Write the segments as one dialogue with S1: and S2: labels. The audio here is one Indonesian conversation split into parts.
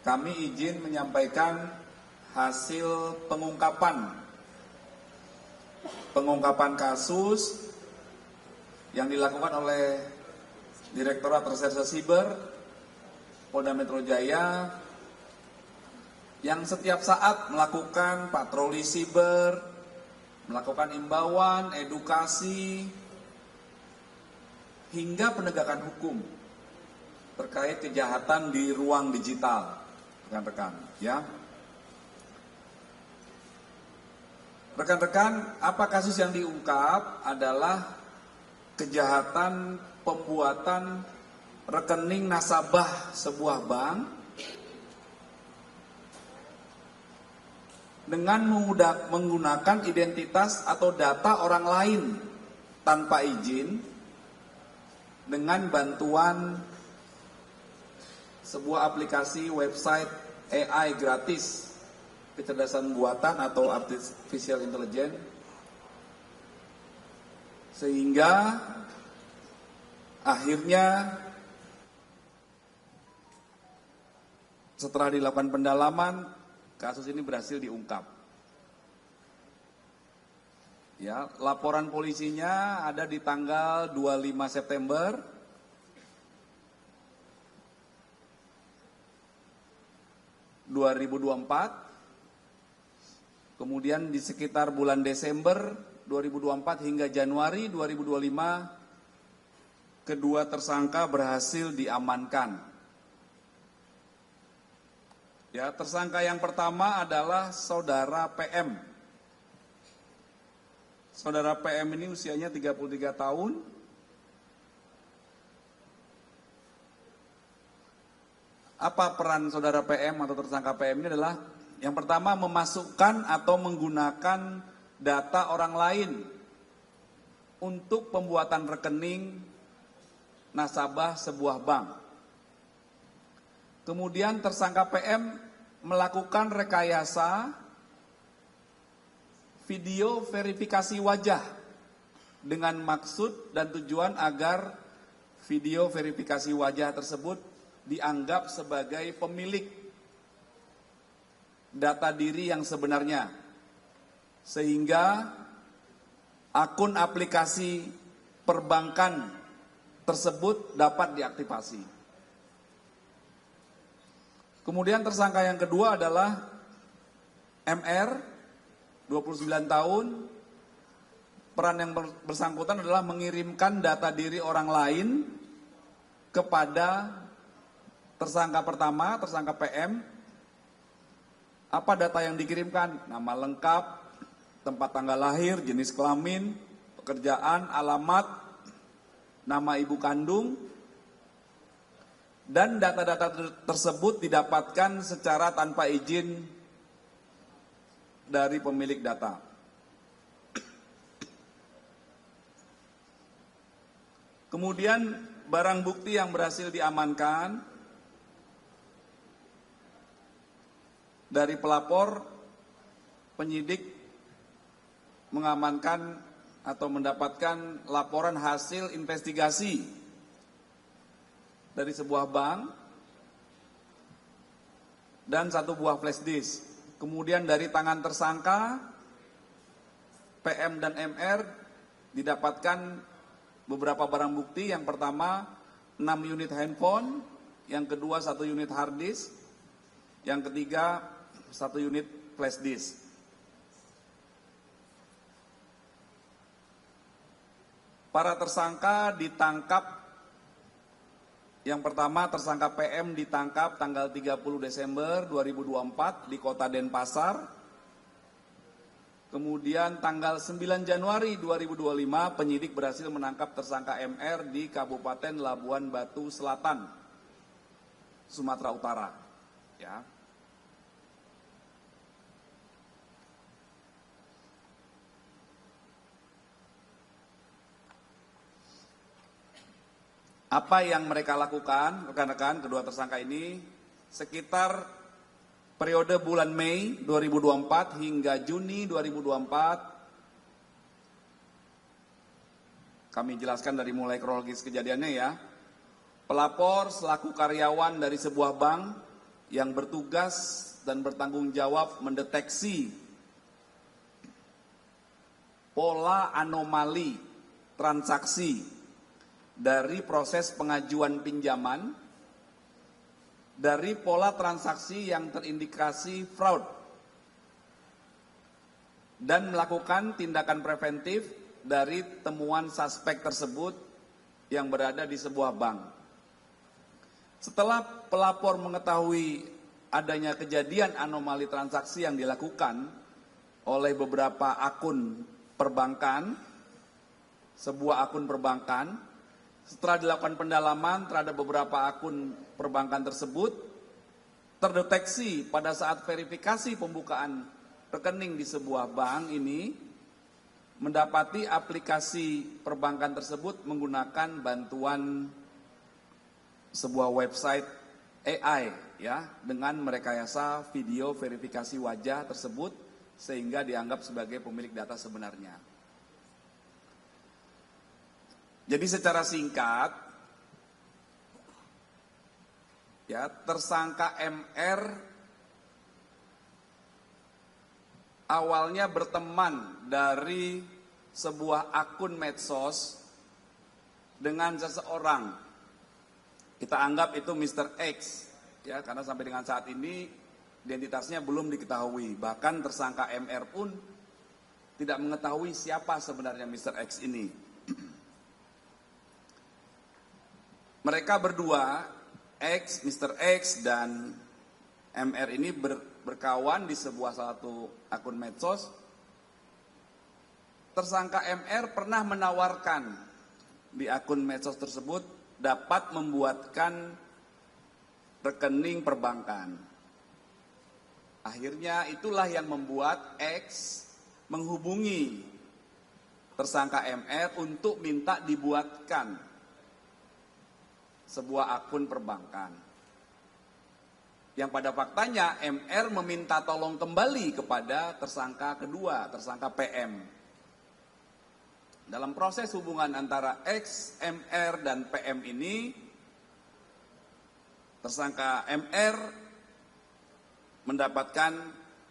S1: kami izin menyampaikan hasil pengungkapan kasus yang dilakukan oleh Direktorat Reserse Siber Polda Metro Jaya yang setiap saat melakukan patroli siber, melakukan imbauan, edukasi, hingga penegakan hukum terkait kejahatan di ruang digital, rekan-rekan, ya. Rekan-rekan, apa kasus yang diungkap adalah kejahatan pembuatan rekening nasabah sebuah bank dengan menggunakan identitas atau data orang lain tanpa izin dengan bantuan sebuah aplikasi website AI gratis, kecerdasan buatan atau artificial intelligence, sehingga akhirnya setelah dilakukan pendalaman, kasus ini berhasil diungkap. Ya, laporan polisinya ada di tanggal 25 September 2024. Kemudian di sekitar bulan Desember 2024 hingga Januari 2025, kedua tersangka berhasil diamankan. Ya, tersangka yang pertama adalah Saudara PM. Saudara PM ini usianya 33 tahun. Apa peran Saudara PM atau tersangka PM ini adalah yang pertama memasukkan atau menggunakan data orang lain untuk pembuatan rekening nasabah sebuah bank. Kemudian tersangka PM melakukan rekayasa video verifikasi wajah dengan maksud dan tujuan agar video verifikasi wajah tersebut dianggap sebagai pemilik data diri yang sebenarnya, sehingga akun aplikasi perbankan tersebut dapat diaktifasi. Kemudian tersangka yang kedua adalah MR, 29 tahun. Peran yang bersangkutan adalah mengirimkan data diri orang lain kepada tersangka pertama, tersangka PM. Apa data yang dikirimkan? Nama lengkap, tempat tanggal lahir, jenis kelamin, pekerjaan, alamat, nama ibu kandung, dan data-data tersebut didapatkan secara tanpa izin dari pemilik data. Kemudian barang bukti yang berhasil diamankan dari pelapor, penyidik mengamankan atau mendapatkan laporan hasil investigasi dari sebuah bank dan satu buah flash disk. Kemudian dari tangan tersangka PM dan MR didapatkan beberapa barang bukti. Yang pertama 6 unit handphone, yang kedua 1 unit hard disk, yang ketiga 1 unit flash disk. Para tersangka ditangkap. Yang pertama, tersangka PM ditangkap tanggal 30 Desember 2024 di Kota Denpasar. Kemudian tanggal 9 Januari 2025 penyidik berhasil menangkap tersangka MR di Kabupaten Labuan Batu Selatan, Sumatera Utara. Ya. Apa yang mereka lakukan, rekan-rekan, kedua tersangka ini, sekitar periode bulan Mei 2024 hingga Juni 2024, kami jelaskan dari mulai kronologis kejadiannya ya. Pelapor selaku karyawan dari sebuah bank yang bertugas dan bertanggung jawab mendeteksi pola anomali transaksi dari proses pengajuan pinjaman, dari pola transaksi yang terindikasi fraud, dan melakukan tindakan preventif dari temuan suspek tersebut yang berada di sebuah bank. Setelah pelapor mengetahui adanya kejadian anomali transaksi yang dilakukan oleh beberapa akun perbankan, sebuah akun perbankan, setelah dilakukan pendalaman terhadap beberapa akun perbankan tersebut, terdeteksi pada saat verifikasi pembukaan rekening di sebuah bank ini, mendapati aplikasi perbankan tersebut menggunakan bantuan sebuah website AI ya, dengan merekayasa video verifikasi wajah tersebut sehingga dianggap sebagai pemilik data sebenarnya. Jadi secara singkat ya, tersangka MR awalnya berteman dari sebuah akun medsos dengan seseorang. Kita anggap itu Mr. X, ya, karena sampai dengan saat ini identitasnya belum diketahui. Bahkan tersangka MR pun tidak mengetahui siapa sebenarnya Mr. X ini. Mereka berdua, Mr. X dan MR ini berkawan di sebuah satu akun medsos. Tersangka MR pernah menawarkan di akun medsos tersebut dapat membuatkan rekening perbankan. Akhirnya itulah yang membuat X menghubungi tersangka MR untuk minta dibuatkan sebuah akun perbankan. Yang pada faktanya MR meminta tolong kembali kepada tersangka kedua, tersangka PM. Dalam proses hubungan antara X, MR, dan PM ini, tersangka MR mendapatkan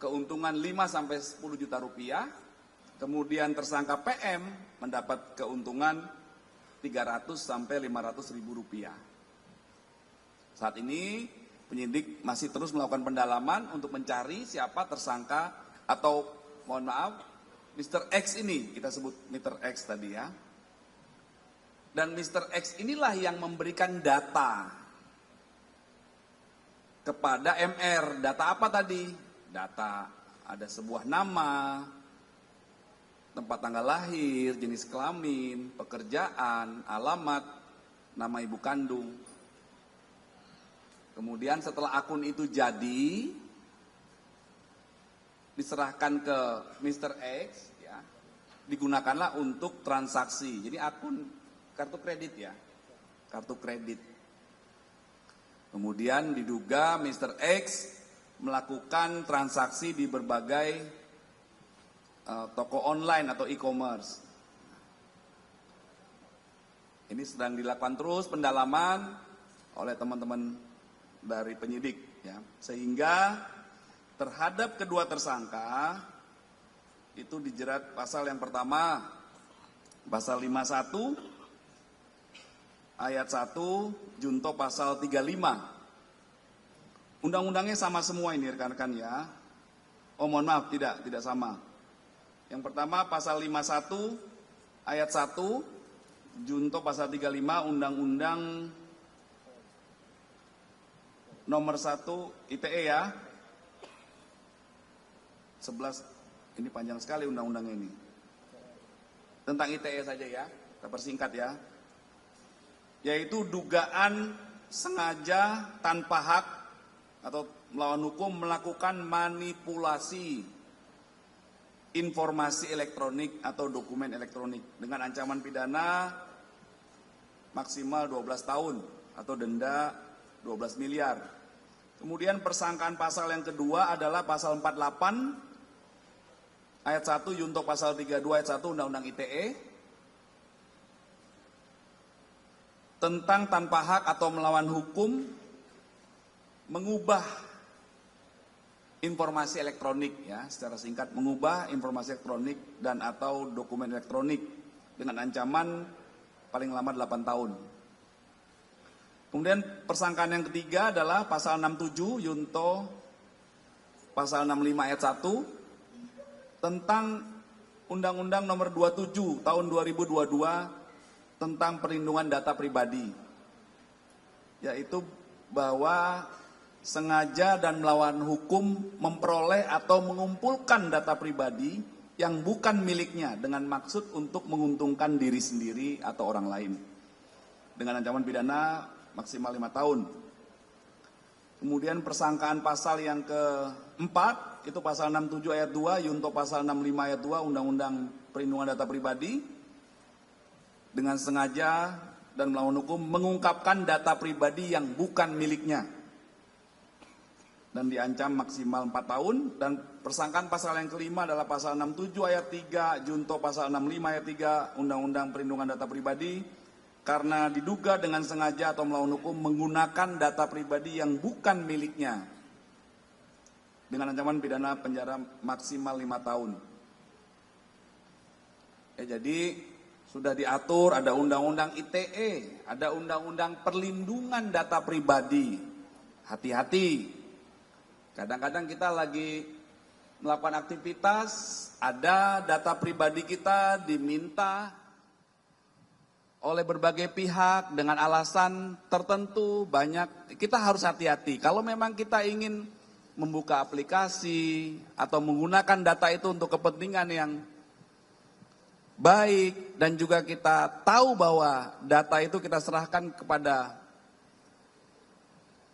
S1: keuntungan 5-10 juta rupiah, kemudian tersangka PM mendapat keuntungan 300-500 ribu rupiah. Saat ini penyidik masih terus melakukan pendalaman untuk mencari siapa tersangka atau mohon maaf Mr. X ini, kita sebut Mr. X tadi ya. Dan Mr. X inilah yang memberikan data kepada MR. Data apa tadi? Data ada sebuah nama, tempat tanggal lahir, jenis kelamin, pekerjaan, alamat, nama ibu kandung. Kemudian setelah akun itu jadi, diserahkan ke Mr. X, ya, digunakanlah untuk transaksi. Jadi akun kartu kredit ya, kartu kredit. Kemudian diduga Mr. X melakukan transaksi di berbagai toko online atau e-commerce. Ini sedang dilakukan terus pendalaman oleh teman-teman dari penyidik, ya, sehingga terhadap kedua tersangka itu dijerat pasal yang pertama, pasal 51 ayat 1 junto pasal 35. Undang-undangnya sama semua ini rekan-rekan ya. Oh mohon maaf, tidak sama. Yang pertama pasal 51 ayat 1 junto pasal 35 Undang-Undang nomor 1 ITE ya. 11, ini panjang sekali undang-undang ini. Tentang ITE saja ya, kita persingkat ya. Yaitu dugaan sengaja tanpa hak atau melawan hukum melakukan manipulasi informasi elektronik atau dokumen elektronik dengan ancaman pidana maksimal 12 tahun atau denda 12 miliar. Kemudian persangkaan pasal yang kedua adalah pasal 48 ayat 1 junto pasal 32 ayat 1 Undang-Undang ITE tentang tanpa hak atau melawan hukum mengubah informasi elektronik, ya, secara singkat mengubah informasi elektronik dan atau dokumen elektronik dengan ancaman paling lama 8 tahun. Kemudian persangkaan yang ketiga adalah pasal 67 Yunto pasal 65 ayat 1 tentang Undang-Undang Nomor 27 Tahun 2022 tentang perlindungan data pribadi, yaitu bahwa sengaja dan melawan hukum memperoleh atau mengumpulkan data pribadi yang bukan miliknya dengan maksud untuk menguntungkan diri sendiri atau orang lain dengan ancaman pidana maksimal 5 tahun. Kemudian persangkaan pasal yang keempat itu pasal 67 ayat 2 Yunto pasal 65 ayat 2 Undang-Undang Perlindungan Data Pribadi dengan sengaja dan melawan hukum mengungkapkan data pribadi yang bukan miliknya dan diancam maksimal 4 tahun. Dan persangkaan pasal yang kelima adalah pasal 67 ayat 3 Junto pasal 65 ayat 3 Undang-Undang Perlindungan Data Pribadi karena diduga dengan sengaja atau melawan hukum menggunakan data pribadi yang bukan miliknya dengan ancaman pidana penjara maksimal 5 tahun. Jadi sudah diatur, ada Undang-Undang ITE, ada Undang-Undang Perlindungan Data Pribadi. Hati-hati. Kadang-kadang kita lagi melakukan aktivitas, ada data pribadi kita diminta oleh berbagai pihak dengan alasan tertentu banyak. Kita harus hati-hati. Kalau memang kita ingin membuka aplikasi atau menggunakan data itu untuk kepentingan yang baik dan juga kita tahu bahwa data itu kita serahkan kepada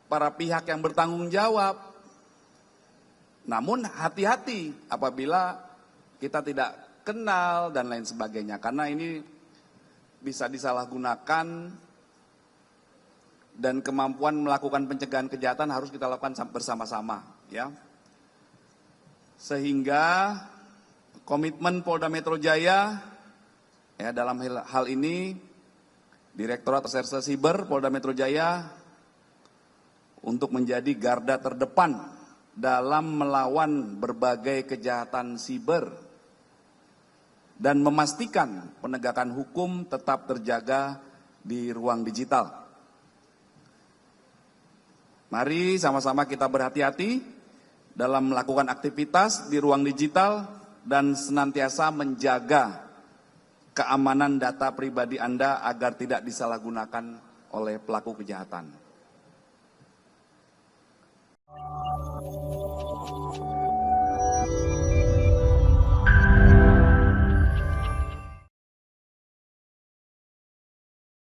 S1: para pihak yang bertanggung jawab. Namun hati-hati apabila kita tidak kenal dan lain sebagainya, karena ini bisa disalahgunakan dan kemampuan melakukan pencegahan kejahatan harus kita lakukan bersama-sama, ya. Sehingga komitmen Polda Metro Jaya, ya, dalam hal ini Direktorat Reserse Siber Polda Metro Jaya untuk menjadi garda terdepan dalam melawan berbagai kejahatan siber dan memastikan penegakan hukum tetap terjaga di ruang digital. Mari sama-sama kita berhati-hati dalam melakukan aktivitas di ruang digital dan senantiasa menjaga keamanan data pribadi Anda agar tidak disalahgunakan oleh pelaku kejahatan.